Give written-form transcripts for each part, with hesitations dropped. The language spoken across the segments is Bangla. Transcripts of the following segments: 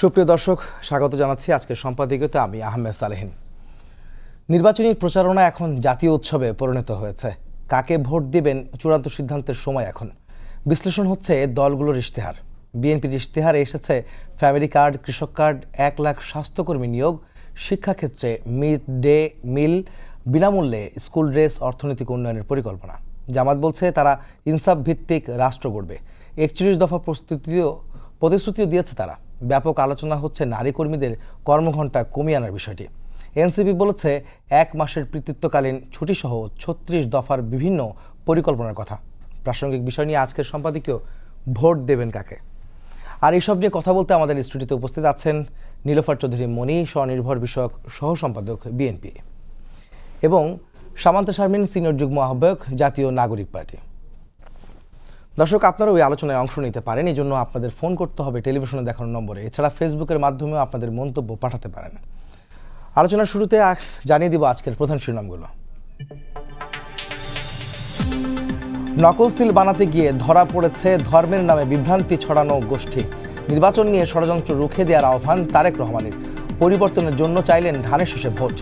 সুপ্রিয় দর্শক, স্বাগত জানাচ্ছি আজকের সম্পাদকীয়তে। আমি আহমেদ সালেহীন। নির্বাচনী প্রচারণা এখন জাতীয় উৎসবে পরিণত হয়েছে। কাকে ভোট দিবেন চূড়ান্ত সিদ্ধান্তের সময় এখন। বিশ্লেষণ হচ্ছে দলগুলোর ইশতেহার। বিএনপির ইশতেহারে এসেছে ফ্যামিলি কার্ড, কৃষক কার্ড, 1 লাখ স্বাস্থ্যকর্মী নিয়োগ, শিক্ষাক্ষেত্রে মিড ডে মিল, বিনামূল্যে স্কুল ড্রেস, অর্থনৈতিক উন্নয়নের পরিকল্পনা। জামাত বলছে তারা ইনসাফ ভিত্তিক রাষ্ট্র গড়বে। 41 দফা প্রতিশ্রুতিও দিয়েছে তারা। ব্যাপক আলোচনা হচ্ছে নারী কর্মীদের কর্মঘণ্টা কমিয়ে আনার বিষয়টি। এনসিপি বলেছে 1 মাসের পিতৃত্বকালীন ছুটিসহ 36 দফার বিভিন্ন পরিকল্পনার কথা। প্রাসঙ্গিক বিষয় নিয়ে আজকের সম্পাদকীয় ভোট দেবেন কাকে। আর এইসব নিয়ে কথা বলতে আমাদের স্টুডিওতে উপস্থিত আছেন নীলোফার চৌধুরী মনি, স্বনির্ভর বিষয়ক সহ সম্পাদক বিএনপি, এবং সামান্তা শারমিন, সিনিয়র যুগ্ম আহ্বায়ক, জাতীয় নাগরিক পার্টি। দর্শক, আপনারা ওই আলোচনায় অংশ নিতে পারেন। এই জন্য আপনাদের ফোন করতে হবে টেলিভিশনে দেখানো নম্বরে। এছাড়া ফেসবুকের মাধ্যমেও আপনাদের মন্তব্য পাঠাতে পারেন। আলোচনার শুরুতে জানিয়ে দিব আজকের প্রধান শিরোনামগুলো। নকল সিল বানাতে গিয়ে ধরা পড়েছে ধর্মের নামে বিভ্রান্তি ছড়ানো গোষ্ঠী। নির্বাচন নিয়ে ষড়যন্ত্র রুখে দেওয়ার আহ্বান তারেক রহমানের। পরিবর্তনের জন্য চাইলেন ধানের শীষে ভোট।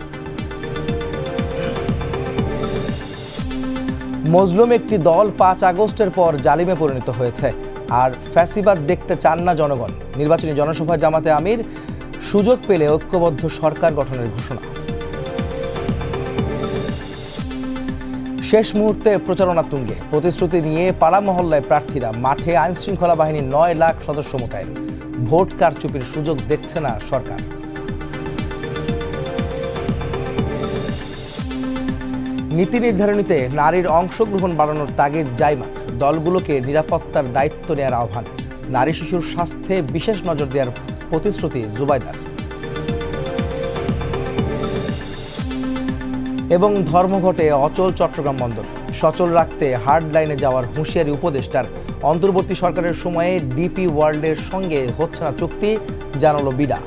মজলুম একটি দল 5 আগস্টের পর জালিমে পরিণত হয়েছে, আর ফ্যাসিবাদ দেখতে চান না জনগণ। নির্বাচনী জনসভায় জামাতে আমির, সুযোগ পেলে ঐক্যবদ্ধ সরকার গঠনের ঘোষণা। শেষ মুহূর্তে প্রচারণা তুঙ্গে। প্রতিশ্রুতি নিয়ে পাড়া মহল্লায় প্রার্থীরা, মাঠে আইনশৃঙ্খলা বাহিনীর 9 লাখ সদস্য মোতায়েন। ভোট কারচুপির সুযোগ দেখছে না সরকার। নীতি নির্ধারণীতে নারীর অংশগ্রহণ বাড়ানোর তাগিদ জাইমা। দলগুলোকে নিরাপত্তার দায়িত্ব নেওয়ার আহ্বান। নারী শিশুর স্বাস্থ্যে বিশেষ নজর দেওয়ার প্রতিশ্রুতি জুবাইদার। এবং ধর্মঘটে অচল চট্টগ্রাম বন্দর। সচল রাখতে হার্ড লাইনে যাওয়ার হুঁশিয়ারি উপদেষ্টার। অন্তর্বর্তী সরকারের সময়ে ডিপি ওয়ার্ল্ডের সঙ্গে হচ্ছে না চুক্তি, জানালো বিডা।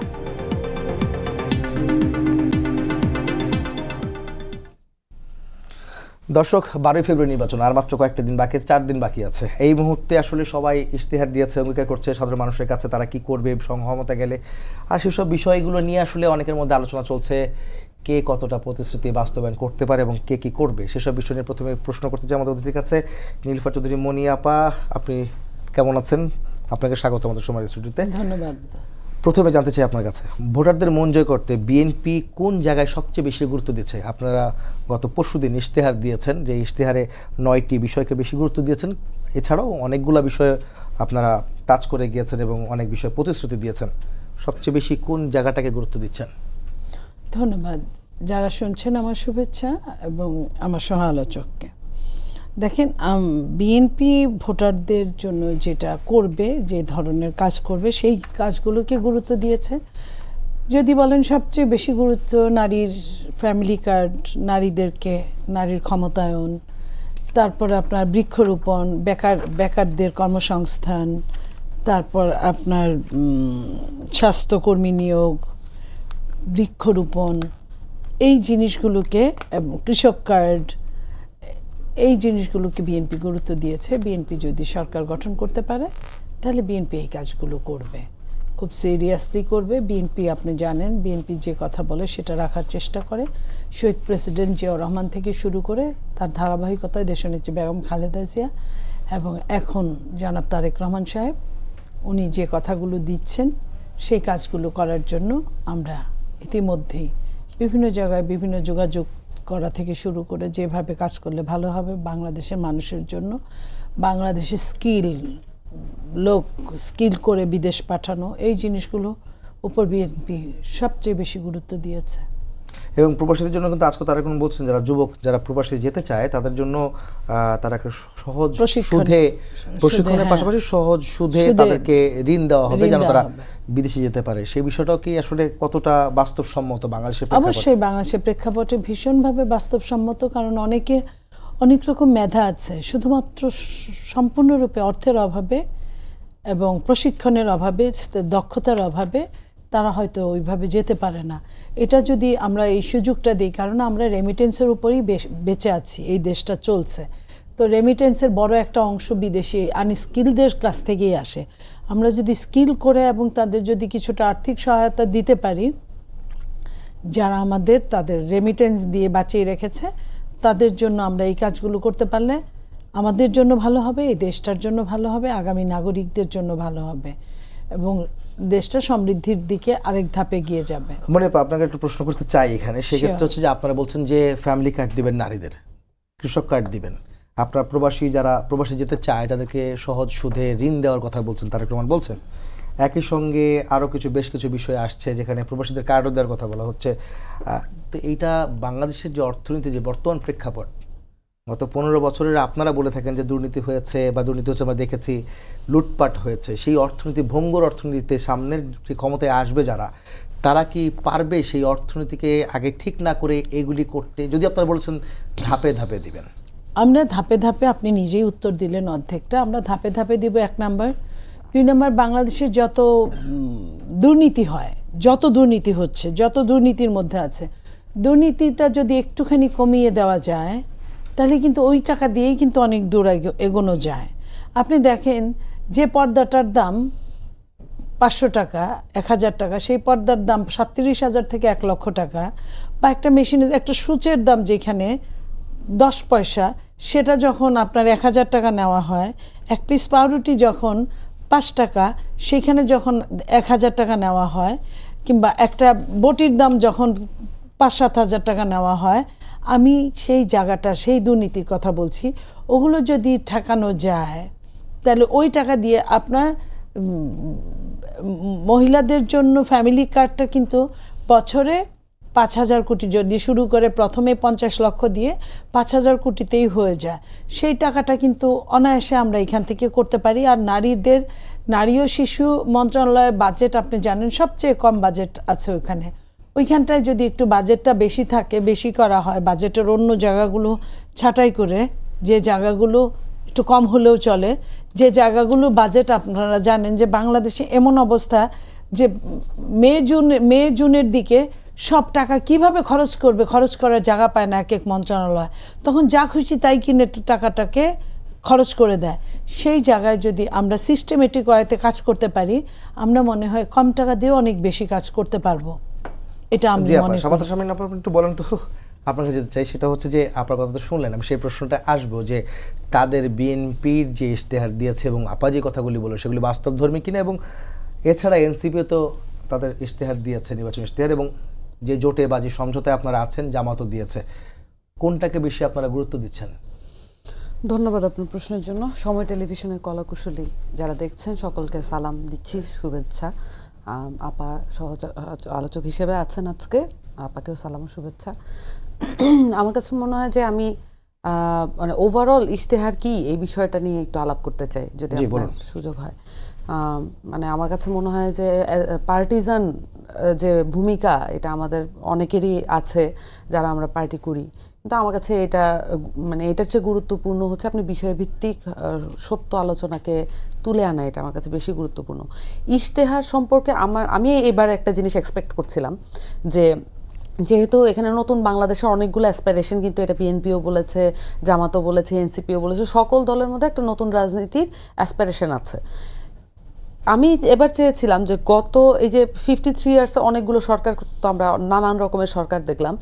দর্শক, 12 ফেব্রুয়ারি নির্বাচন, আর মাত্র কয়েকটা দিন বাকি, 4 দিন বাকি আছে। এই মুহূর্তে আসলে সবাই ইশতেহার দিয়েছে, অঙ্গীকার করছে সাধারণ মানুষের কাছে তারা কি করবে সংহমতা গেলে। আর সেসব বিষয়গুলো নিয়ে আসলে অনেকের মধ্যে আলোচনা চলছে, কে কতটা প্রতিশ্রুতি বাস্তবায়ন করতে পারে এবং কে কি করবে। সেসব বিষয় নিয়ে প্রথমে প্রশ্ন করতে চাই আমাদের অতিথির কাছে। নীলোফার চৌধুরী মনি আপা, আপনি কেমন আছেন? আপনাকে স্বাগত আমাদের সময় স্টুডিওতে। ধন্যবাদ। প্রথমে জানতে চাই আপনার কাছে, ভোটারদের মন জয় করতে বিএনপি কোন জায়গায় সবচেয়ে বেশি গুরুত্ব দিচ্ছে? আপনারা গত পরশুদিন ইশতেহার দিয়েছেন, যে ইশতেহারে 9টি বিষয়কে বেশি গুরুত্ব দিয়েছেন। এছাড়াও অনেকগুলো বিষয় আপনারা টাচ করে গিয়েছেন এবং অনেক বিষয় প্রতিশ্রুতি দিয়েছেন। সবচেয়ে বেশি কোন জায়গাটাকে গুরুত্ব দিচ্ছেন? ধন্যবাদ। যারা শুনছেন আমার শুভেচ্ছা এবং আমার সহ আলোচককে। দেখেন, বিএনপি ভোটারদের জন্য যেটা করবে, যে ধরনের কাজ করবে, সেই কাজগুলোকে গুরুত্ব দিয়েছে। যদি বলেন সবচেয়ে বেশি গুরুত্ব নারীর ফ্যামিলি কার্ড, নারীদেরকে নারীর ক্ষমতায়ন, তারপর আপনার বৃক্ষরোপণ, বেকারদের কর্মসংস্থান, তারপর আপনার স্বাস্থ্যকর্মী নিয়োগ, বৃক্ষরোপণ, এই জিনিসগুলোকে, এবং কৃষক কার্ড, এই জিনিসগুলোকে বিএনপি গুরুত্ব দিয়েছে। বিএনপি যদি সরকার গঠন করতে পারে তাহলে বিএনপি এই কাজগুলো করবে, খুব সিরিয়াসলি করবে। বিএনপি, আপনি জানেন, বিএনপি যে কথা বলে সেটা রাখার চেষ্টা করে। শহীদ প্রেসিডেন্ট জিয়াউর রহমান থেকে শুরু করে তার ধারাবাহিকতায় দেশনেত্রী বেগম খালেদা জিয়া এবং এখন জনাব তারেক রহমান সাহেব, উনি যে কথাগুলো দিচ্ছেন সেই কাজগুলো করার জন্য আমরা ইতিমধ্যেই বিভিন্ন জায়গায় বিভিন্ন যোগাযোগ করা থেকে শুরু করে যেভাবে কাজ করলে ভালো হবে বাংলাদেশের মানুষের জন্য, বাংলাদেশের লোক স্কিল করে বিদেশ পাঠানো, এই জিনিসগুলো উপর বিএনপি সবচেয়ে বেশি গুরুত্ব দিয়েছে। এবং প্রবাসীদের জন্য কিন্তু আজকে তারা এখন বলছেন, যারা যুবক, যারা প্রবাসী যেতে চায় তাদের জন্য তারা একটা সহজ সুদে, প্রশিক্ষণের পাশাপাশি সহজ সুদে তাদেরকে ঋণ দেওয়া হবে যেন তারা বিদেশে যেতে পারে। সেই বিষয়টাও কি আসলে কতটা বাস্তবসম্মত বাংলাদেশের? অবশ্যই বাংলাদেশের প্রেক্ষাপটে ভীষণভাবে বাস্তবসম্মত, কারণ অনেক রকম মেধা আছে, শুধুমাত্র সম্পূর্ণরূপে অর্থের অভাবে এবং প্রশিক্ষণের অভাবে, দক্ষতার অভাবে তারা হয়তো ওইভাবে যেতে পারে না। এটা যদি আমরা এই সুযোগটা দিই, কারণ আমরা রেমিটেন্সের উপরেই বেঁচে আছি, এই দেশটা চলছে, তো রেমিটেন্সের বড় একটা অংশ বিদেশি আনস্কিলদের কাছ থেকেই আসে। আমরা যদি স্কিল করে এবং তাদের যদি কিছুটা আর্থিক সহায়তা দিতে পারি, যারা আমাদের তাদের রেমিটেন্স দিয়ে বাঁচিয়ে রেখেছে, তাদের জন্য আমরা এই কাজগুলো করতে পারলে আমাদের জন্য ভালো হবে, এই দেশটার জন্য ভালো হবে, আগামী নাগরিকদের জন্য ভালো হবে এবং দেশটা সমৃদ্ধির দিকে আরেক ধাপে গিয়ে যাবে। মানে আপনাকে একটা প্রশ্ন করতে চাই এখানে, সেক্ষেত্রে হচ্ছে যে আপনারা বলছেন যে ফ্যামিলি কার্ড দিবেন নারীদের, কৃষক কার্ড দিবেন, আপনার প্রবাসী যারা প্রবাসী যেতে চায় তাদেরকে সহজ সুদে ঋণ দেওয়ার কথা বলছেন, তারেক রহমান বলছেন। একই সঙ্গে আরও বেশ কিছু বিষয় আসছে যেখানে প্রবাসীদের কার্ডও দেওয়ার কথা বলা হচ্ছে। তো এইটা বাংলাদেশের যে অর্থনীতি, যে বর্তমান প্রেক্ষাপট, গত 15 বছরের আপনারা বলে থাকেন যে দুর্নীতি হয়েছে বা দুর্নীতি হচ্ছে, আমরা দেখেছি লুটপাট হয়েছে, সেই অর্থনীতি, ভঙ্গুর অর্থনীতিতে সামনের যে ক্ষমতায় আসবে যারা, তারা কি পারবে সেই অর্থনীতিকে আগে ঠিক না করে এগুলি করতে? যদি আপনারা বলেছেন ধাপে ধাপে দিবেন, আমরা ধাপে ধাপে, আপনি নিজেই উত্তর দিলেন অর্ধেকটা, আমরা ধাপে ধাপে দিব। 1 নাম্বার। 2 নাম্বার, বাংলাদেশে যত দুর্নীতি হয়, যত দুর্নীতি হচ্ছে, যত দুর্নীতির মধ্যে আছে, দুর্নীতিটা যদি একটুখানি কমিয়ে দেওয়া যায় তাহলে কিন্তু ওই টাকা দিয়েই কিন্তু অনেক দূর এগোনো যায়। আপনি দেখেন যে পর্দাটার দাম 500 টাকা, 1000 টাকা, সেই পর্দার দাম 37,000 থেকে 1 লক্ষ টাকা, বা একটা মেশিনের একটা সূচের দাম যেখানে 10 পয়সা, সেটা যখন আপনার 1000 টাকা নেওয়া হয়, এক পিস পাউরুটি যখন 5 টাকা, সেখানে যখন 1000 টাকা নেওয়া হয়, কিংবা একটা বটির দাম যখন 5-7 হাজার টাকা নেওয়া হয়, আমি সেই জায়গাটা, সেই দুর্নীতির কথা বলছি। ওগুলো যদি ঠেকানো যায় তাহলে ওই টাকা দিয়ে আপনার মহিলাদের জন্য ফ্যামিলি কার্ডটা কিন্তু বছরে 5,000 কোটি যদি শুরু করে, প্রথমে 50 লক্ষ দিয়ে 5,000 কোটিতেই হয়ে যায়। সেই টাকাটা কিন্তু অনায়াসে আমরা এখান থেকে করতে পারি। আর নারী ও শিশু মন্ত্রণালয়ের বাজেট আপনি জানেন সবচেয়ে কম বাজেট আছে ওইখানে। ওইখানটায় যদি একটু বাজেটটা বেশি থাকে, বেশি করা হয়, বাজেটের অন্য জায়গাগুলো ছাঁটাই করে, যে জায়গাগুলো একটু কম হলেও চলে, যে জায়গাগুলো বাজেট আপনারা জানেন যে বাংলাদেশে এমন অবস্থা যে মে জুনের দিকে সব টাকা কিভাবে খরচ করবে, খরচ করার জায়গা পায় না এক মন্ত্রণালয়, তখন যা খুশি তাই কিনে টাকাটাকে খরচ করে দেয়। সেই জায়গায় যদি আমরা সিস্টেমেটিক ওয়েতে কাজ করতে পারি, আমরা মনে হয় কম টাকা দিয়েও অনেক বেশি কাজ করতে পারবো। এটা আমি মনে করি। সমান্তর সামনে আপনার একটু বলেন তো, আপনাকে যেতে চাই সেটা হচ্ছে যে আপনার কথা তো শুনলেন, আমি সেই প্রশ্নটা আসবো যে তাদের বিএনপির যে ইশতেহার দিয়েছে এবং আপা যে কথাগুলি বলো সেগুলি বাস্তবধর্মী কিনা, এবং এছাড়া এনসিপিও তো তাদের ইশতেহার দিয়েছে, নির্বাচন ইশতেহার, এবং যে জোটে বা যে সমঝোতায় আপনারা আছেন জামাতও দিয়েছে, কোনটাকে বেশি আপনারা গুরুত্ব দিচ্ছেন? ধন্যবাদ আপনার প্রশ্নের জন্য। সময় টেলিভিশনের কলাকুশলী যারা দেখছেন সকলকে সালাম দিচ্ছি, শুভেচ্ছা। আপা আলোচক হিসেবে আছেন আজকে, আপাকেও সালাম ও শুভেচ্ছা। আমার কাছে মনে হয় যে আমি মানে ওভারঅল ইশতেহার কি এই বিষয়টা নিয়ে একটু আলাপ করতে চাই, যদি আপনার সুযোগ হয়। মানে আমার কাছে মনে হয় যে পার্টিজান যে ভূমিকা, এটা আমাদের অনেকেরই আছে যারা আমরা পার্টি করি, কিন্তু আমার কাছে এটা মানে এটার চেয়ে গুরুত্বপূর্ণ হচ্ছে আপনি বিষয়ভিত্তিক সত্য আলোচনাকে তুলে আনা, এটা আমার কাছে বেশি গুরুত্বপূর্ণ। ইশতেহার সম্পর্কে আমি এবার একটা জিনিস এক্সপেক্ট করছিলাম যে যেহেতু এখানে নতুন বাংলাদেশের অনেকগুলো অ্যাসপিরেশন, কিন্তু এটা বিএনপিও বলেছে, জামাতও বলেছে, এনসিপিও বলেছে, সকল দলের মধ্যে একটা নতুন রাজনীতির অ্যাসপিরেশন আছে। আমি এবার চেয়েছিলাম যে গত এই যে 53 ইয়ার্সে অনেকগুলো সরকার, তো আমরা নানান রকমের সরকার দেখলাম,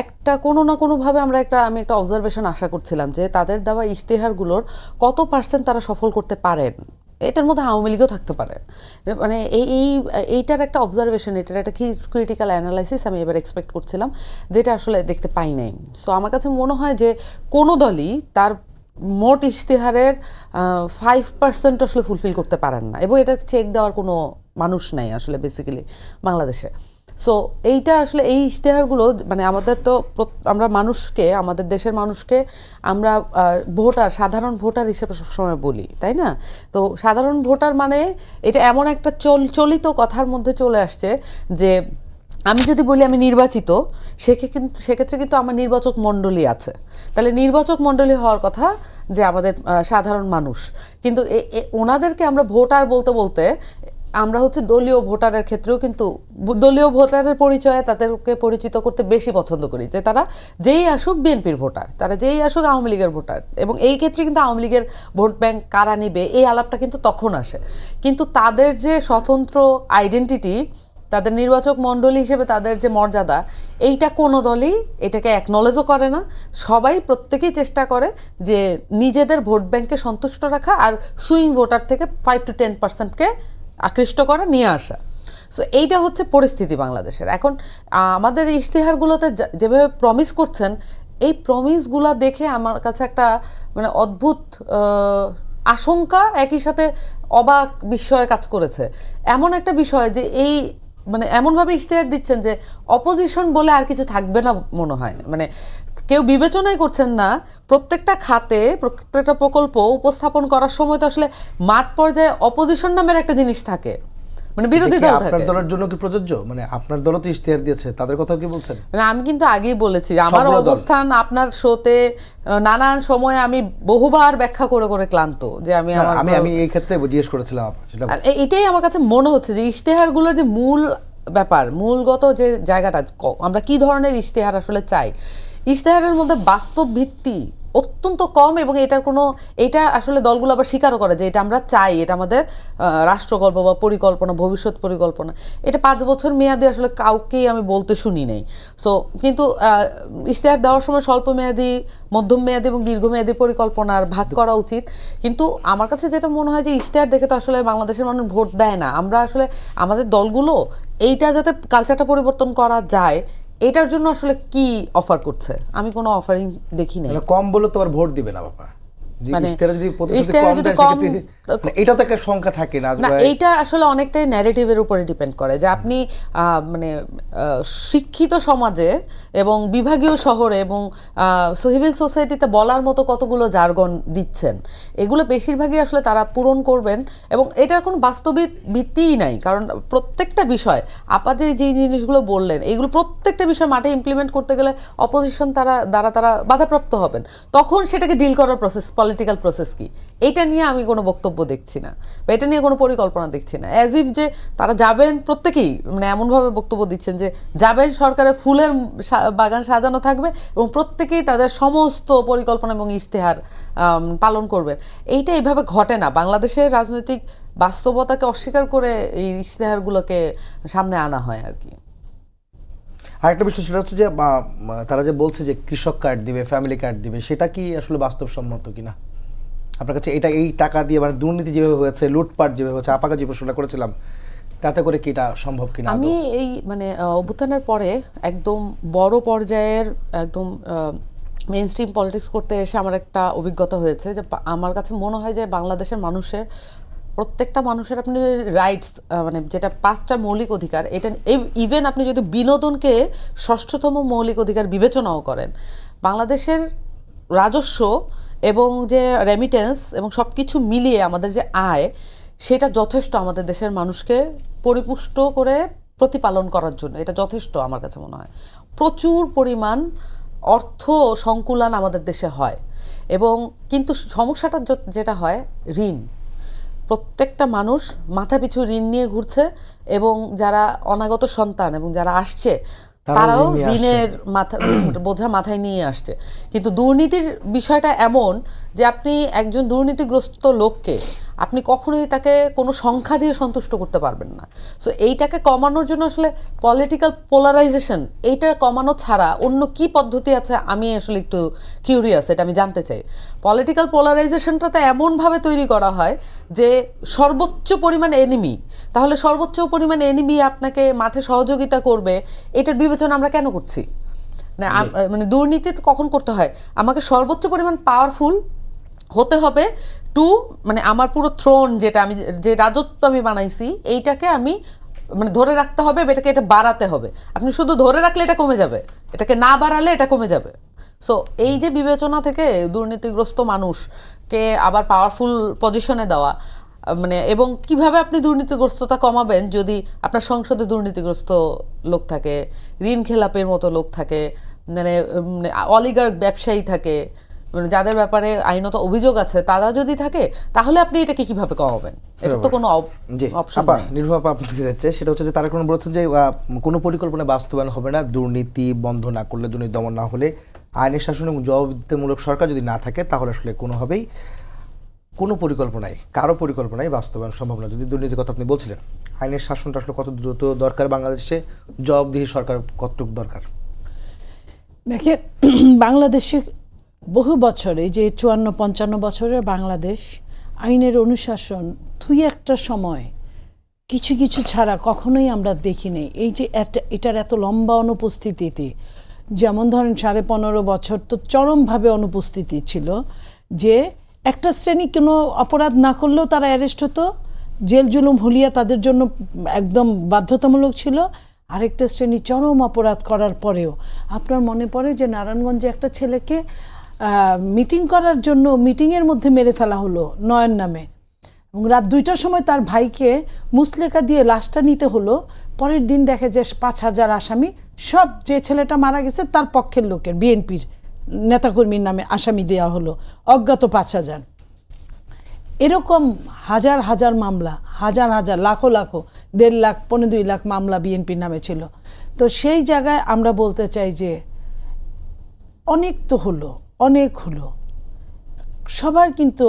একটা কোনো না কোনোভাবে আমি একটা অবজারভেশন আশা করছিলাম যে তাদের দেওয়া ইশতেহারগুলোর কত % তারা সফল করতে পারেন। এটার মধ্যে আওয়ামী লীগও থাকতে পারে, মানে এইটার একটা অবজারভেশন, এটার একটা ক্রিটিক্যাল অ্যানালাইসিস আমি এবার এক্সপেক্ট করছিলাম, যেটা আসলে দেখতে পাই নাই। সো আমার কাছে মনে হয় যে কোনো দলই তার মোট ইশতেহারের 5% আসলে ফুলফিল করতে পারেন না, এবং এটা চেক দেওয়ার কোনো মানুষ নাই আসলে বেসিক্যালি বাংলাদেশে। সো এইটা আসলে এই ইশতেহারগুলো মানে আমরা মানুষকে, আমাদের দেশের মানুষকে আমরা সাধারণ ভোটার হিসেবে সবসময় বলি, তাই না? তো সাধারণ ভোটার মানে এটা এমন একটা চলিত কথার মধ্যে চলে আসছে যে আমি যদি বলি আমি নির্বাচিত, সেক্ষেত্রে কিন্তু আমার নির্বাচক মণ্ডলী আছে, তাহলে নির্বাচক মণ্ডলী হওয়ার কথা যে আমাদের সাধারণ মানুষ, কিন্তু ওনাদেরকে আমরা ভোটার বলতে বলতে আমরা হচ্ছে দলীয় ভোটারের ক্ষেত্রেও কিন্তু দলীয় ভোটারের পরিচয়ে তাদেরকে পরিচিত করতে বেশি পছন্দ করি, যে তারা যেই আসুক বিএনপির ভোটার, তারা যেই আসুক আওয়ামী লীগের ভোটার, এবং এই ক্ষেত্রে কিন্তু আওয়ামী লীগের ভোট ব্যাংক কারা নিবে এই আলাপটা কিন্তু তখন আসে। কিন্তু তাদের যে স্বতন্ত্র আইডেন্টিটি, তাদের নির্বাচক মণ্ডলী হিসেবে তাদের যে মর্যাদা, এইটা কোনো দলই এটাকে অ্যাকনলেজও করে না। সবাই প্রত্যেকেই চেষ্টা করে যে নিজেদের ভোট ব্যাংককে সন্তুষ্ট রাখা আর সুইং ভোটার থেকে 5 to 10%কে আকৃষ্ট করা, নিয়ে আসা। সো এইটা হচ্ছে পরিস্থিতি বাংলাদেশের এখন। আমাদের ইশতেহারগুলোতে যেভাবে প্রমিস করছেন, এই প্রমিসগুলা দেখে আমার কাছে একটা মানে অদ্ভুত আশঙ্কা, একই সাথে অবাক বিস্ময় কাজ করেছে। এমন একটা বিষয় যে এই মানে এমনভাবে ইশতেহার দিচ্ছেন যে অপোজিশন বলে আর কিছু থাকবে না মনে হয়। মানে কেউ বিবেচনাই করছেন না প্রত্যেকটা খাতে প্রত্যেকটা প্রকল্প উপস্থাপন করার সময় তো আসলে মাঠ পর্যায়ে অপোজিশন নামের একটা জিনিস থাকে, মানে বিরোধী এটা কি দল আপনার থাকে। দলের জন্য কি প্রযোজ্য? মানে আপনার দলও তো ইশতেহার দিয়েছে, তাদের কথা কি বলছেন? মানে আমি কিন্তু আগেই বলেছি আমার সবগুলো দল। অবস্থান আপনার শোতে নানান সময়ে আমি বহুবার ব্যাখ্যা করে করে ক্লান্ত, যে আমি আমার আমি এই ক্ষেত্রে জিজ্ঞেস করেছিলাম আপনার, সেটা আর এটাই আমার কাছে মনে হচ্ছে যে ইশতেহারগুলোর যে মূল ব্যাপার, মূলগত যে জায়গাটা, আমরা কি ধরনের ইশতেহার আসলে চাই, ইশতেহারের মধ্যে বাস্তব ভিত্তি অত্যন্ত কম, এবং এটা আসলে দলগুলো আবার স্বীকারও করে যে এটা আমরা চাই, এটা আমাদের রাষ্ট্রকল্প বা পরিকল্পনা, ভবিষ্যৎ পরিকল্পনা। এটা 5 বছর মেয়াদি আসলে কাউকেই আমি বলতে শুনি নাই। সো কিন্তু ইশতেহার দেওয়ার সময় স্বল্প মেয়াদি, মধ্যম মেয়াদি এবং দীর্ঘমেয়াদী পরিকল্পনার ভাগ করা উচিত। কিন্তু আমার কাছে যেটা মনে হয় যে ইশতেহার দেখে তো আসলে বাংলাদেশের মানুষ ভোট দেয় না। আমরা আসলে আমাদের দলগুলো এইটা যাতে কালচারটা পরিবর্তন করা যায়, এটার জন্য আসলে কি অফার করছে, আমি কোনো অফারিং দেখি নাই। মানে কম বলে তো আবার ভোট দিবে না বাবা। মানে ইশতেহারে যদি প্রতিশ্রুতি ইশতেহারে কম যদি দেয়, কম- সেক্ষেত্রে মানে এটাও তো একটা সংখ্যা থাকে না। না, এইটা আসলে অনেকটাই ন্যারেটিভের উপরে ডিপেন্ড করে, যে আপনি মানে শিক্ষিত সমাজে এবং বিভাগীয় শহরে এবং সিভিল সোসাইটিতে বলার মতো কতগুলো জার্গন দিচ্ছেন, এগুলো বেশিরভাগই আসলে তারা পূরণ করবেন, এবং এটার কোনো বাস্তবিক ভিত্তিই নাই। কারণ প্রত্যেকটা বিষয় আপা যে জিনিসগুলো বললেন, এগুলো প্রত্যেকটা বিষয় মাঠে ইমপ্লিমেন্ট করতে গেলে অপোজিশন তারা বাধাপ্রাপ্ত হবেন। তখন সেটাকে ডিল করার প্রসেস, পলিটিক্যাল প্রসেস কি, এইটা নিয়ে আমি কোনো বক্তব্য দেখছি না, বা এটা নিয়ে কোনো পরিকল্পনা দেখছি না। অ্যাজ ইফ যে তারা যাবেন, প্রত্যেকেই মানে এমনভাবে বক্তব্য দিচ্ছেন যে যাবেন, সরকারের ফুলের বাগান সাজানো থাকবে এবং প্রত্যেকেই তাদের সমস্ত পরিকল্পনা এবং ইশতেহার পালন করবেন। এইটা এইভাবে ঘটে না। বাংলাদেশের রাজনৈতিক বাস্তবতাকে অস্বীকার করে এই ইশতেহারগুলোকে সামনে আনা হয় আর কি। আরেকটা বিষয় সেটা হচ্ছে যে তারা যে বলছে যে কৃষক কার্ড দিবে, ফ্যামিলি কার্ড দিবে, সেটা কি আসলে বাস্তবসম্মত কিনা আপনার কাছে? এই টাকা দিয়ে মানে দুর্নীতি যেভাবে হয়েছে, লুটপাট যেভাবে হয়েছে, আপাকে যে প্রশ্নটা করেছিলাম, তাতে করে কি এটা সম্ভব কিনা? আমি এই মানে অভ্যুত্থানের পরে একদম বড় পর্যায়ের একদম মেইন স্ট্রিম পলিটিক্স করতে এসে আমার একটা অভিজ্ঞতা হয়েছে, যে আমার কাছে মনে হয় যে বাংলাদেশের মানুষের প্রত্যেকটা মানুষের আপনি রাইটস, মানে যেটা 5টা মৌলিক অধিকার, এটা ইভেন আপনি যদি বিনোদনকে 6ঠতম মৌলিক অধিকার বিবেচনাও করেন, বাংলাদেশের রাজস্ব এবং যে রেমিটেন্স এবং সব কিছু মিলিয়ে আমাদের যে আয়, সেটা যথেষ্ট আমাদের দেশের মানুষকে পরিপুষ্ট করে প্রতিপালন করার জন্য। এটা যথেষ্ট আমার কাছে মনে হয়। প্রচুর পরিমাণ অর্থ সংকুলান আমাদের দেশে হয়, এবং কিন্তু সমস্যাটা যেটা হয়, ঋণ। প্রত্যেকটা মানুষ মাথা পিছু ঋণ নিয়ে ঘুরছে, এবং যারা অনাগত সন্তান এবং যারা আসছে তারাও ঋণের বোঝা মাথায় নিয়ে আসছে। কিন্তু দুর্নীতির বিষয়টা এমন যে আপনি একজন দুর্নীতিগ্রস্ত লোককে আপনি কখনোই তাকে কোনো সংখ্যা দিয়ে সন্তুষ্ট করতে পারবেন না। সো এইটাকে কমানোর জন্য আসলে পলিটিক্যাল পোলারাইজেশন, এইটা কমানো ছাড়া অন্য কি পদ্ধতি আছে, আমি আসলে একটু কিউরিয়াস, এটা আমি জানতে চাই। পলিটিক্যাল পোলারাইজেশনটাতে এমনভাবে তৈরি করা হয় যে সর্বোচ্চ পরিমাণ এনিমি, তাহলে সর্বোচ্চ পরিমাণ এনিমি আপনাকে মাঠে সহযোগিতা করবে, এটার বিবেচনা আমরা কেন করছি? মানে দুর্নীতি কখন করতে হয়, আমাকে সর্বোচ্চ পরিমাণ পাওয়ারফুল হতে হবে টু, মানে আমার পুরো থ্রোন, যেটা আমি যে রাজত্ব আমি বানাইছি, এইটাকে আমি মানে ধরে রাখতে হবে, এটা বাড়াতে হবে। আপনি শুধু ধরে রাখলে এটা কমে যাবে, এটাকে না বাড়ালে এটা কমে যাবে। সো এই যে বিবেচনা থেকে দুর্নীতিগ্রস্ত মানুষকে আবার পাওয়ারফুল পজিশনে দেওয়া, মানে এবং কিভাবে আপনি দুর্নীতিগ্রস্ততা কমাবেন যদি আপনার সংসদে দুর্নীতিগ্রস্ত লোক থাকে, ঋণ খেলাপের মতো লোক থাকে, মানে অলিগার্ক ব্যবসায়ী থাকে, মানে যাদের ব্যাপারে আইনত অভিযোগ আছে তারা যদি থাকে, তাহলে আপনি এটাকে কিভাবে কমাবেন? এটা তো কোনো জি অপশন আপা নেই। নির্ভর আপা আপনার কাছে যাচ্ছে, সেটা হচ্ছে যে তারা কোনো বলেছেন যে কোনো পরিকল্পনা বাস্তবায়ন হবে না দুর্নীতি বন্ধ না করলে, দুর্নীতি দমন না হলে, আইনের শাসন এবং জবাবদিহিতামূলক সরকার যদি না থাকে, তাহলে আসলে কোনোভাবেই কোনো পরিকল্পনাই কারো পরিকল্পনাই বাস্তবায়ন সম্ভব না। যদি দুর্নীতির কথা আপনি বলছিলেন, আইনের শাসনটা আসলে কত দ্রুত দরকার বাংলাদেশে, জবাবদিহি সরকার কতটুকু দরকার? দেখেন, বাংলাদেশে বহু বছরে, যে 54-55 বছরের বাংলাদেশ, আইনের অনুশাসন দুই একটা সময় কিছু কিছু ছাড়া কখনোই আমরা দেখিনি। এই যে এটার এত লম্বা অনুপস্থিতিতে, যেমন ধরেন 15.5 বছর তো চরমভাবে অনুপস্থিতি ছিল, যে একটা শ্রেণী কোনো অপরাধ না করলেও তারা অ্যারেস্ট হতো, জেল জুলুম হুলিয়া তাদের জন্য একদম বাধ্যতামূলক ছিল। আরেকটা শ্রেণী চরম অপরাধ করার পরেও, আপনার মনে পড়ে যে নারায়ণগঞ্জে একটা ছেলেকে মিটিং করার জন্য মিটিংয়ের মধ্যে মেরে ফেলা হলো নয়ন নামে, এবং রাত 2টার সময় তার ভাইকে মুসলেকা দিয়ে লাশটা নিতে হলো। পরের দিন দেখে যে 5,000 আসামি, সব যে ছেলেটা মারা গেছে তার পক্ষের লোকের, বিএনপির নেতাকর্মীর নামে আসামি দেওয়া হলো, অজ্ঞাত 5,000। এরকম হাজার হাজার মামলা, হাজার হাজার, লাখো লাখো, 1.5 লাখ 2.5 লাখ মামলা বিএনপির নামে ছিল। তো সেই জায়গায় আমরা বলতে চাই যে অনেক তো হলো, অনেক হলো, সবার কিন্তু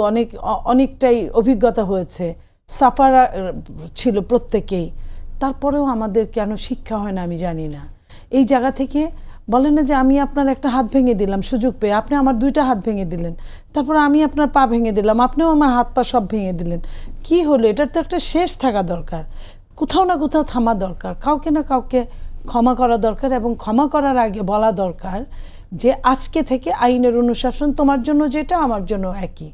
অনেকটাই অভিজ্ঞতা হয়েছে, সাফার ছিল প্রত্যেকেই। তারপরেও আমাদের কেন শিক্ষা হয় না আমি জানি না। এই জায়গা থেকে বলেন না যে আমি আপনার একটা হাত ভেঙে দিলাম সুযোগ পেয়ে, আপনি আমার 2টা হাত ভেঙে দিলেন, তারপর আমি আপনার পা ভেঙে দিলাম, আপনিও আমার হাত পা সব ভেঙে দিলেন, কি হলো? এটার তো একটা শেষ থাকা দরকার, কোথাও না কোথাও থামা দরকার, কাউকে না কাউকে ক্ষমা করা দরকার, এবং ক্ষমা করার আগে বলা দরকার যে আজকে থেকে আইনের অনুশাসন তোমার জন্য যেটা আমার জন্য একই।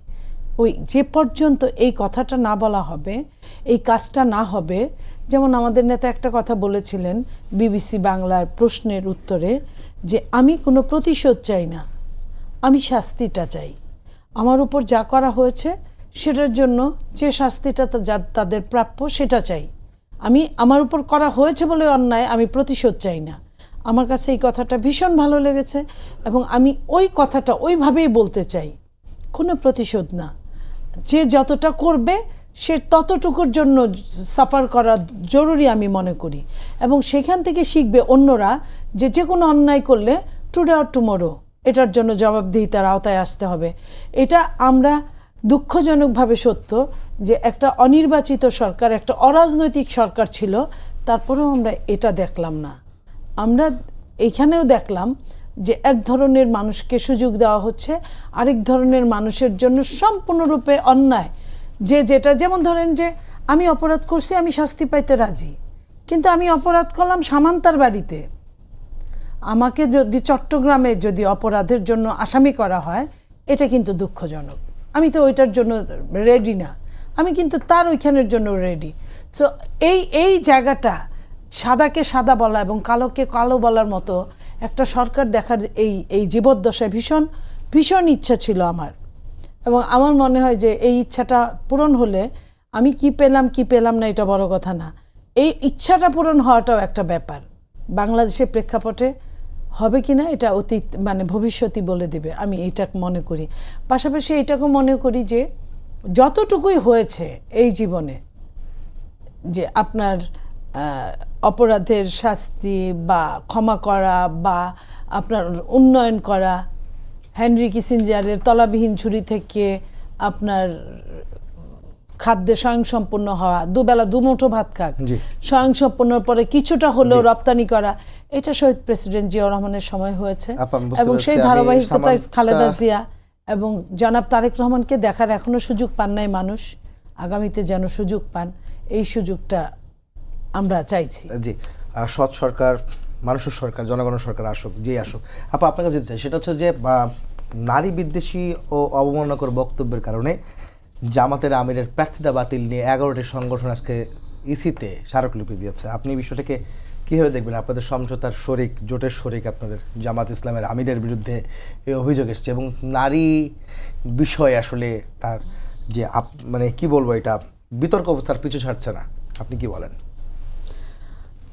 ওই যে পর্যন্ত এই কথাটা না বলা হবে, এই কাজটা না হবে, যেমন আমাদের নেতা একটা কথা বলেছিলেন বিবিসি বাংলার প্রশ্নের উত্তরে, যে আমি কোনো প্রতিশোধ চাই না, আমি শাস্তিটা চাই, আমার উপর যা করা হয়েছে সেটার জন্য যে শাস্তিটা তাদের প্রাপ্য সেটা চাই, আমি আমার উপর করা হয়েছে বলে অন্যায়, আমি প্রতিশোধ চাই না। আমার কাছে এই কথাটা ভীষণ ভালো লেগেছে, এবং আমি ওই কথাটা ওইভাবেই বলতে চাই, কোনো প্রতিশোধ না, যে যতটা করবে সে ততটুকুর জন্য সাফার করা জরুরি আমি মনে করি, এবং সেখান থেকে শিখবে অন্যরা যে যে কোনো অন্যায় করলে টুডে অর টুমোরো এটার জন্য জবাবদিহিতার আওতায় আসতে হবে। এটা আমরা দুঃখজনকভাবে সত্য যে একটা অনির্বাচিত সরকার, একটা অরাজনৈতিক সরকার ছিল, তারপরেও আমরা এটা দেখলাম না। আমরা এইখানেও দেখলাম যে এক ধরনের মানুষকে সুযোগ দেওয়া হচ্ছে, আরেক ধরনের মানুষের জন্য সম্পূর্ণরূপে অন্যায়। যে যেটা, যেমন ধরেন যে আমি অপরাধ করছি, আমি শাস্তি পাইতে রাজি, কিন্তু আমি অপরাধ করলাম সামান্তার বাড়িতে, আমাকে যদি চট্টগ্রামে যদি অপরাধের জন্য আসামি করা হয়, এটা কিন্তু দুঃখজনক। আমি তো ওইটার জন্য রেডি না, আমি কিন্তু তার ওইখানের জন্য রেডি। সো এই জায়গাটা, সাদাকে সাদা বলা এবং কালোকে কালো বলার মতো একটা সরকার দেখার এই জীবদ্দশায় ভীষণ ভীষণ ইচ্ছা ছিল আমার, এবং আমার মনে হয় যে এই ইচ্ছাটা পূরণ হলে, আমি কি পেলাম না এটা বড় কথা না, এই ইচ্ছাটা পূরণ হওয়াটাও একটা ব্যাপার। বাংলাদেশের প্রেক্ষাপটে হবে কি না এটা অতীত মানে ভবিষ্যতই বলে দেবে, আমি এইটা মনে করি। পাশাপাশি এইটাকেও মনে করি যে যতটুকুই হয়েছে এই জীবনে, যে আপনার অপরাধের শাস্তি বা ক্ষমা করা বা আপনার উন্নয়ন করা, হেনরি কিসিঞ্জারের তলাবিহীন ছুরি থেকে আপনার খাদ্যে স্বয়ংসম্পূর্ণ হওয়া, দুবেলা দুমুঠো ভাত খাক, স্বয়ংসম্পূর্ণর পরে কিছুটা হলেও রপ্তানি করা, এটা শহীদ প্রেসিডেন্ট জিয়াউর রহমানের সময় হয়েছে, এবং সেই ধারাবাহিকতায় খালেদা জিয়া এবং জনাব তারেক রহমানকে দেখার এখনো সুযোগ পান নাই মানুষ, আগামীতে যেন সুযোগ পান, এই সুযোগটা আমরা চাইছি। জি, সৎ সরকার, মানুষের সরকার, জনগণের সরকার আসুক, যেই আসুক। আপা আপনার কাছে যেতে চাই সেটা হচ্ছে যে নারী বিদ্বেষী ও অবমাননাকর বক্তব্যের কারণে জামাতের আমিরের প্রার্থিতা বাতিল নিয়ে 11টি সংগঠন আজকে ইসিতে স্মারকলিপি দিয়েছে। আপনি বিষয়টাকে কীভাবে দেখবেন? আপনাদের সমঝোতার শরিক, জোটের শরিক আপনাদের জামাত ইসলামের আমিরের বিরুদ্ধে এই অভিযোগ এসছে, এবং নারী বিষয় আসলে তার যে মানে কি বলবো, এটা বিতর্ক তার পিছু ছাড়ছে না, আপনি কি বলেন?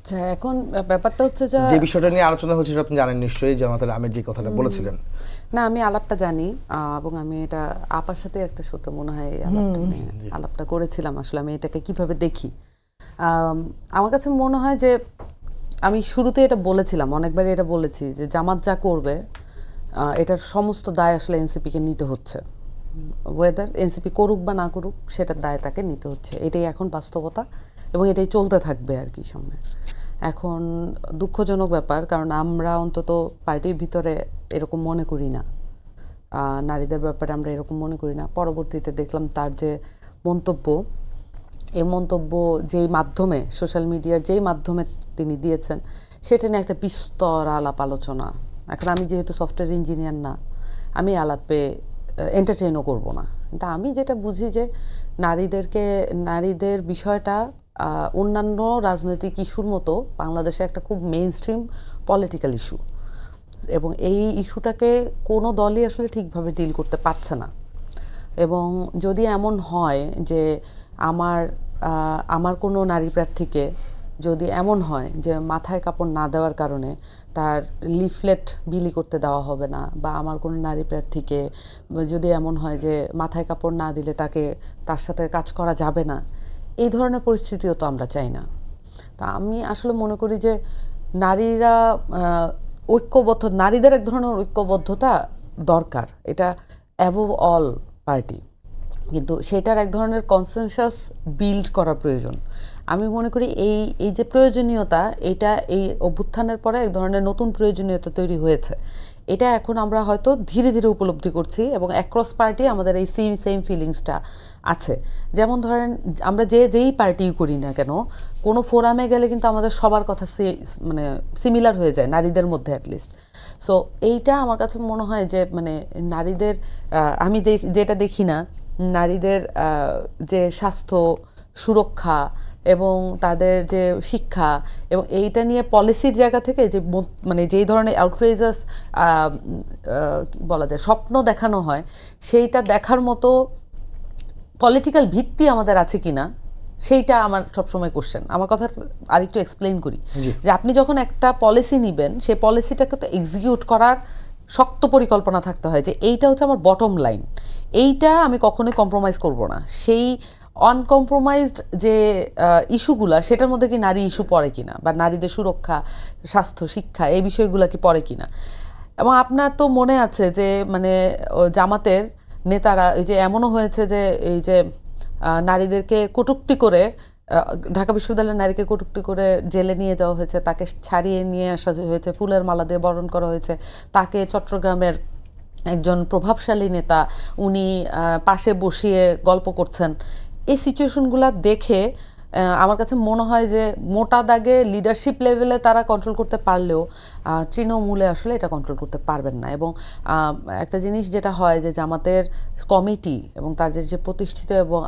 আচ্ছা, এখন ব্যাপারটা হচ্ছে যে যে বিষয়টা নিয়ে আলোচনা হচ্ছে সেটা আপনি জানেন নিশ্চয়ই, জামাতুল আমির যে কথাটা বলেছিলেন। না, আমি আলাপটা জানি, এবং আমি এটা আপার সাথে একটা সত্য মনে হয় এই আলাপটা নিয়ে আলাপটা করেছিলাম। আসলে আমি এটাকে কিভাবে দেখি, আমার কাছে মনে হয় যে আমি শুরুতে এটা বলেছিলাম, অনেকবারই এটা বলেছি যে জামাত যা করবে এটার সমস্ত দায় আসলে এনসিপিকে নিতে হচ্ছে। ওয়েদার এনসিপি করুক বা না করুক সেটার দায় তাকে নিতে হচ্ছে, এটাই এখন বাস্তবতা এবং এটাই চলতে থাকবে আর কি সামনে। এখন দুঃখজনক ব্যাপার, কারণ আমরা অন্তত পার্টির ভিতরে এরকম মনে করি না, নারীদের ব্যাপারে আমরা এরকম মনে করি না। পরবর্তীতে দেখলাম তার যে মন্তব্য, এই মন্তব্য যেই মাধ্যমে, সোশ্যাল মিডিয়ার যেই মাধ্যমে তিনি দিয়েছেন, সেটা নিয়ে একটা বিস্তর আলাপ আলোচনা। এখন আমি যেহেতু সফটওয়্যার ইঞ্জিনিয়ার না, আমি আলাপে এন্টারটেইনও করব না, কিন্তু আমি যেটা বুঝি যে নারীদের বিষয়টা অন্যান্য রাজনৈতিক ইস্যুর মতো বাংলাদেশে একটা খুব মেইন স্ট্রিম পলিটিক্যাল ইস্যু, এবং এই ইস্যুটাকে কোনো দলই আসলে ঠিকভাবে ডিল করতে পারছে না। এবং যদি এমন হয় যে আমার কোনো নারী প্রার্থীকে যদি এমন হয় যে মাথায় কাপড় না দেওয়ার কারণে তার লিফলেট বিলি করতে দেওয়া হবে না, বা আমার কোনো নারী প্রার্থীকে যদি এমন হয় যে মাথায় কাপড় না দিলে তার সাথে কাজ করা যাবে না, এই ধরনের পরিস্থিতিও তো আমরা চাই না। তা আমি আসলে মনে করি যে নারীরা ঐক্যবদ্ধ, নারীদের এক ধরনের ঐক্যবদ্ধতা দরকার, এটা অ্যাবভ অল পার্টি, কিন্তু সেটার এক ধরনের কনসেনসাস বিল্ড করা প্রয়োজন। আমি মনে করি এই যে প্রয়োজনীয়তা, এটা এই অভ্যুত্থানের পরে এক ধরনের নতুন প্রয়োজনীয়তা তৈরি হয়েছে। এটা এখন আমরা হয়তো ধীরে ধীরে উপলব্ধি করছি, এবং অ্যাক্রস পার্টি আমাদের এই সেম ফিলিংসটা আছে। যেমন ধরেন, আমরা যেই পার্টি করি না কেন, কোনো ফোরামে গেলে কিন্তু আমাদের সবার কথা মানে সিমিলার হয়ে যায়, নারীদের মধ্যে অ্যাটলিস্ট। সো এইটা আমার কাছে মনে হয় যে মানে নারীদের, আমি যেটা দেখি না, নারীদের যে স্বাস্থ্য সুরক্ষা এবং তাদের যে শিক্ষা, এবং এইটা নিয়ে পলিসির জায়গা থেকে যে মানে যেই ধরনের আউটরেজাস বলা যায় স্বপ্ন দেখানো হয়, সেইটা দেখার মতো পলিটিক্যাল ভিত্তি আমাদের আছে কিনা, সেইটা আমার সবসময় কোশ্চেন। আমার কথা আরেকটু এক্সপ্লেইন করি, যে আপনি যখন একটা পলিসি নিবেন, সেই পলিসিটাকে তো এক্সিকিউট করার শক্ত পরিকল্পনা থাকতে হয়, যে এইটা হচ্ছে আমার বটম লাইন, এইটা আমি কখনোই কম্প্রোমাইজ করব না। সেই আনকম্প্রোমাইজড যে ইস্যুগুলা, সেটার মধ্যে কি নারী ইস্যু পড়ে কিনা, বা নারীদের সুরক্ষা, স্বাস্থ্য, শিক্ষা, এই বিষয়গুলো কি পড়ে কিনা। এবং আপনার তো মনে আছে যে মানে জামাতের নেতারা, এই যে এমনও হয়েছে যে এই যে নারীদেরকে কটূক্তি করে, ঢাকা বিশ্ববিদ্যালয়ের নারীকে কটূক্তি করে জেলে নিয়ে যাওয়া হয়েছে, তাকে ছাড়িয়ে নিয়ে আসা হয়েছে, ফুলের মালা দিয়ে বরণ করা হয়েছে। তাকে চট্টগ্রামের একজন প্রভাবশালী নেতা, উনি পাশে বসিয়ে গল্প করছেন। এই সিচুয়েশনগুলো দেখে আমার কাছে মনে হয় যে মোটা দাগে লিডারশিপ লেভেলে তারা কন্ট্রোল করতে পারলেও তৃণমূলে আসলে এটা কন্ট্রোল করতে পারবেন না। এবং একটা জিনিস যেটা হয় যে জামাতের কমিটি এবং তাদের যে প্রতিষ্ঠিত এবং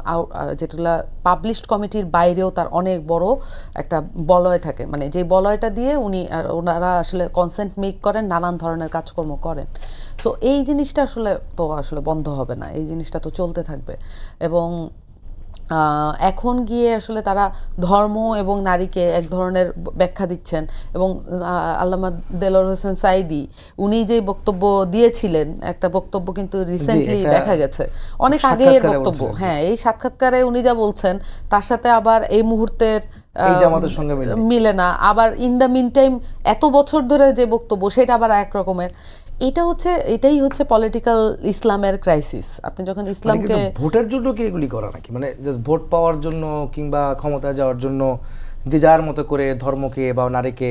যেগুলা পাবলিশড কমিটির বাইরেও তার অনেক বড় একটা বলয় থাকে, মানে যে বলয়টা দিয়ে ওনারা আসলে কনসেন্ট মেক করেন, নানান ধরনের কাজকর্ম করেন। সো এই জিনিসটা আসলে বন্ধ হবে না, এই জিনিসটা তো চলতে থাকবে। এবং এখন গিয়ে আসলে তারা ধর্ম এবং নারীকে এক ধরনের ব্যাখ্যা দিচ্ছেন। এবং আল্লামা দেলোয়ার হোসেন সাঈদী, উনি যে বক্তব্য দিয়েছিলেন, একটা বক্তব্য কিন্তু রিসেন্টলি দেখা গেছে, অনেক আগের বক্তব্য, হ্যাঁ, এই সাক্ষাৎকারে উনি যা বলছেন তার সাথে আবার এই মুহূর্তের জামাতের সঙ্গে মিলে না। আবার ইন দ্য মিন টাইম এত বছর ধরে যে বক্তব্য, সেটা আবার এক রকমের। এটাই হচ্ছে পলিটিক্যাল ইসলামের ক্রাইসিস। আপনি যখন ইসলামকে ভোটের জন্য কি এগুলি করা নাকি, মানে জাস্ট ভোট পাওয়ার জন্য কিংবা ক্ষমতায় যাওয়ার জন্য যে যার মতো করে ধর্মকে বা নারীকে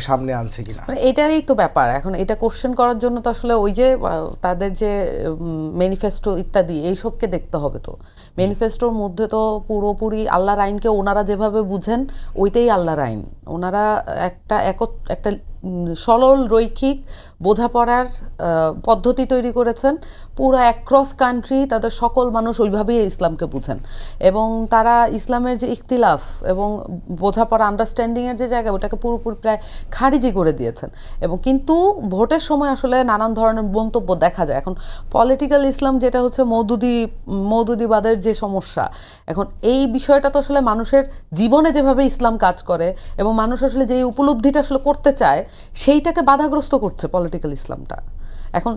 সামনে আনছে কিনা, মানে এটাই তো ব্যাপার। এখন এটা কোশ্চেন করার জন্য তো আসলে ওই যে তাদের যে ম্যানিফেস্টো ইত্যাদি এইসবকে দেখতে হবে। তো ম্যানিফেস্টোর মধ্যে তো পুরোপুরি আল্লাহর আইনকে ওনারা যেভাবে বুঝেন ওইটাই আল্লাহর আইন। ওনারা একটা সরল রৈখিক বোঝাপড়ার পদ্ধতি তৈরি করেছেন। পুরো অ্যাক্রস কান্ট্রি তাদের সকল মানুষ ওইভাবেই ইসলামকে বুঝেন, এবং তারা ইসলামের যে ইখতিলাফ এবং বোঝাপড়া আন্ডারস্ট্যান্ডিংয়ের যে জায়গা ওটাকে পুরোপুরি প্রায় খারিজি করে দিয়েছেন। এবং কিন্তু ভোটের সময় আসলে নানান ধরনের মন্তব্য দেখা যায়। এখন পলিটিক্যাল ইসলাম যেটা হচ্ছে মওদুদিবাদের যে সমস্যা, এখন এই বিষয়টা তো আসলে মানুষের জীবনে যেভাবে ইসলাম কাজ করে এবং মানুষ আসলে যে উপলব্ধিটা আসলে করতে চায় সেইটাকে বাধাগ্রস্ত করছে পলিটিক্যাল ইসলামটা। এখন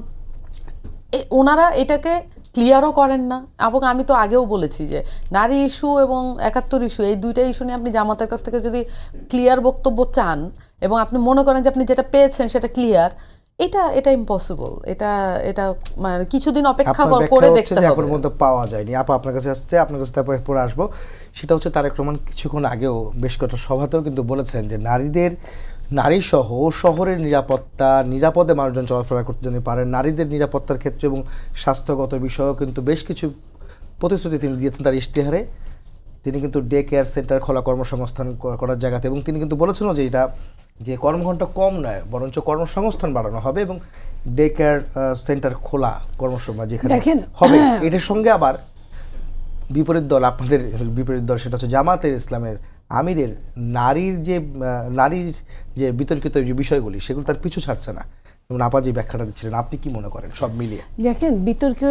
ওনারা এটাকে ক্লিয়ারও করেন না। এবং আমি তো আগেও বলেছি যে নারী ইস্যু এবং ৭১ ইস্যু, এই দুইটা ইস্যু নিয়ে আপনি জামাতের কাছ থেকে যদি ক্লিয়ার বক্তব্য চান এবং আপনি মনে করেন যে আপনি যেটা পেয়েছেন সেটা ক্লিয়ার, এটা ইম্পসিবল। এটা মানে কিছুদিন অপেক্ষা করে দেখতে হবে। এখন পর্যন্ত পাওয়া যায়নি। আপা আপনার কাছে আসছে, আপনার কাছে তারপরে পরে আসবো। সেটা হচ্ছে তারেক রহমান কিছুক্ষণ আগেও বেশ কয়েকটা সভাতেও কিন্তু বলেছেন যে নারী সহ শহরের নিরাপদে মানুষজন চলাফেরা করতে যেন পারেন, নারীদের নিরাপত্তার ক্ষেত্রে এবং স্বাস্থ্যগত বিষয়েও কিন্তু বেশ কিছু প্রতিশ্রুতি তিনি দিয়েছেন তার ইশতেহারে। তিনি কিন্তু ডে কেয়ার সেন্টার খোলা কর্মসংস্থান করার জায়গাতে, এবং তিনি কিন্তু বলেছিলেন যে এটা যে কর্মঘণ্টা কম নয় বরঞ্চ কর্মসংস্থান বাড়ানো হবে এবং ডে কেয়ার সেন্টার খোলা কর্মসংস্থান যেখানে হবে। এটার সঙ্গে আবার আপনাদের বিপরীত দল সেটা হচ্ছে জামাতের ইসলামের আমিরের নারীর যে বিতর্কিত যে বিষয়গুলি সেগুলো তার পিছু ছাড়ছে না। যেমন আপা যে ব্যাখ্যাটা দিচ্ছিলেন, আপনি কি মনে করেন সব মিলিয়ে? দেখেন, বিতর্কিত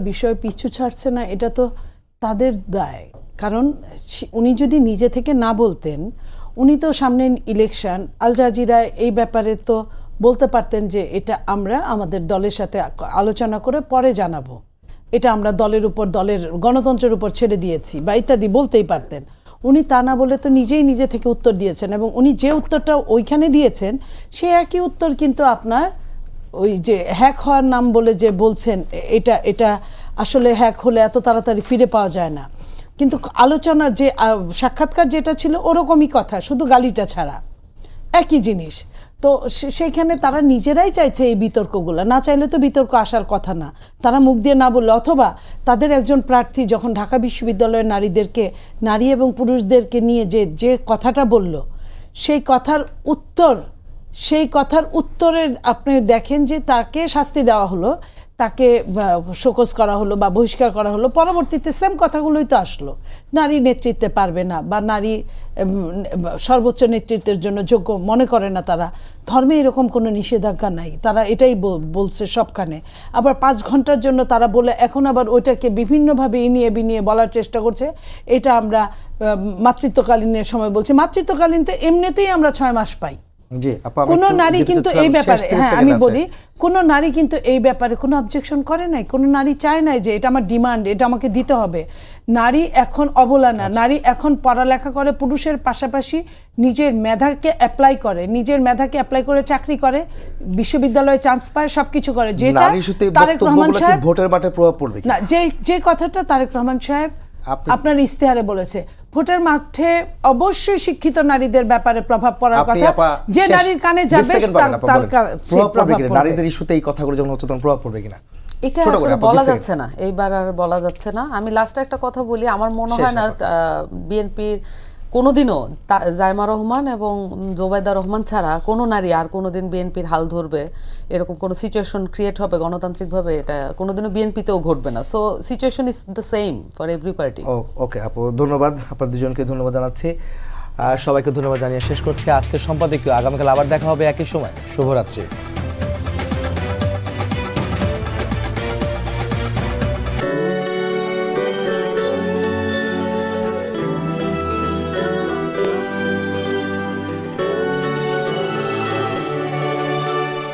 বিষয় পিছু ছাড়ছে না, এটা তো তাদের দায়। কারণ উনি যদি নিজে থেকে না বলতেন, উনি তো সামনে ইলেকশন, আল জাজিরা এই ব্যাপারে তো বলতে পারতেন যে এটা আমরা আমাদের দলের সাথে আলোচনা করে পরে জানাবো, এটা আমরা দলের গণতন্ত্রের উপর ছেড়ে দিয়েছি বা ইত্যাদি বলতেই পারতেন। উনি তা না বলে তো নিজে থেকে উত্তর দিয়েছেন, এবং উনি যে উত্তরটা ওইখানে দিয়েছেন সে একই উত্তর কিন্তু আপনার ওই যে হ্যাক হওয়ার নাম বলে যে বলছেন, এটা আসলে হ্যাক হলে এত তাড়াতাড়ি ফিরে পাওয়া যায় না। কিন্তু আলোচনার যে সাক্ষাৎকার যেটা ছিল ওরকমই কথা, শুধু গালিটা ছাড়া, একই জিনিস। তো সেইখানে তারা নিজেরাই চাইছে এই বিতর্কগুলো, না চাইলে তো বিতর্ক আসার কথা না। তারা মুখ দিয়ে না বললে, অথবা তাদের একজন প্রার্থী যখন ঢাকা বিশ্ববিদ্যালয়ের নারী এবং পুরুষদেরকে নিয়ে যে কথাটা বলল, সেই কথার উত্তরের আপনি দেখেন যে তাকে শাস্তি দেওয়া হলো, তাকে শোকজ করা হলো বা বহিষ্কার করা হলো, পরবর্তীতে সেম কথাগুলোই তো আসলো। নারী নেতৃত্বে পারবে না বা নারী সর্বোচ্চ নেতৃত্বের জন্য যোগ্য মনে করে না তারা। ধর্মে এরকম কোনো নিষেধাজ্ঞা নাই, তারা এটাই বলছে সবখানে। আবার 5 ঘন্টার জন্য তারা বলে এখন আবার ওইটাকে বিভিন্নভাবে ইনিয়ে বিনিয়ে বলার চেষ্টা করছে। এটা আমরা মাতৃত্বকালীনের সময় বলছি, মাতৃত্বকালীন তো এমনিতেই আমরা 6 মাস পাই। কোন নারী কিন্তু এই ব্যাপারে, হ্যাঁ আমি বলি, কোন নারী কিন্তু এই ব্যাপারে কোনো অবজেকশন করে নাই, কোন নারী চায় নাই যে এটা আমার ডিমান্ড, এটা আমাকে দিতে হবে। নারী এখন অবলা না, নারী এখন পড়ালেখা করে, পুরুষের পাশাপাশি নিজের মেধাকে অ্যাপ্লাই করে চাকরি করে, বিশ্ববিদ্যালয়ে চান্স পায়, সবকিছু করে। যেটা তারেক রহমান সাহেব ভোটের মাঠে প্রভাব পড়বে না, যে কথাটা তারেক রহমান সাহেব আপনার ইশতেহারে বলেছে, ভোটের মাঠে অবশ্যই শিক্ষিত নারীদের ব্যাপারে প্রভাব পড়ার কথা, যে নারীর কানে যাবে তার কাছে প্রভাব পড়বে। নারীদের ইস্যুতে এই কথাগুলো যখন হচ্ছে তখন প্রভাব পড়বে কিনা এটা আসলে বলা যাচ্ছে না, এইবার আর বলা যাচ্ছে না। আমি লাস্টে একটা কথা বলি, আমার মনে হয় না বিএনপির কোনোদিনও জাইমা রহমান এবং জোবাইদা রহমান ছাড়া কোনো নারী আর কোনোদিন বিএনপির হাল ধরবে, এরকম কোনো সিচুয়েশন ক্রিয়েট হবে গণতান্ত্রিকভাবে, এটা কোনোদিনও বিএনপিতেও ঘটবে না। So situation is the same for every party. Okay আপু, ধন্যবাদ। আপনার দুজনকে ধন্যবাদ জানাচ্ছি, সবাইকে ধন্যবাদ জানিয়ে শেষ করছি আজকের সম্পাদকীয়। আগামীকাল আবার দেখা হবে একই সময়। শুভরাত্রি।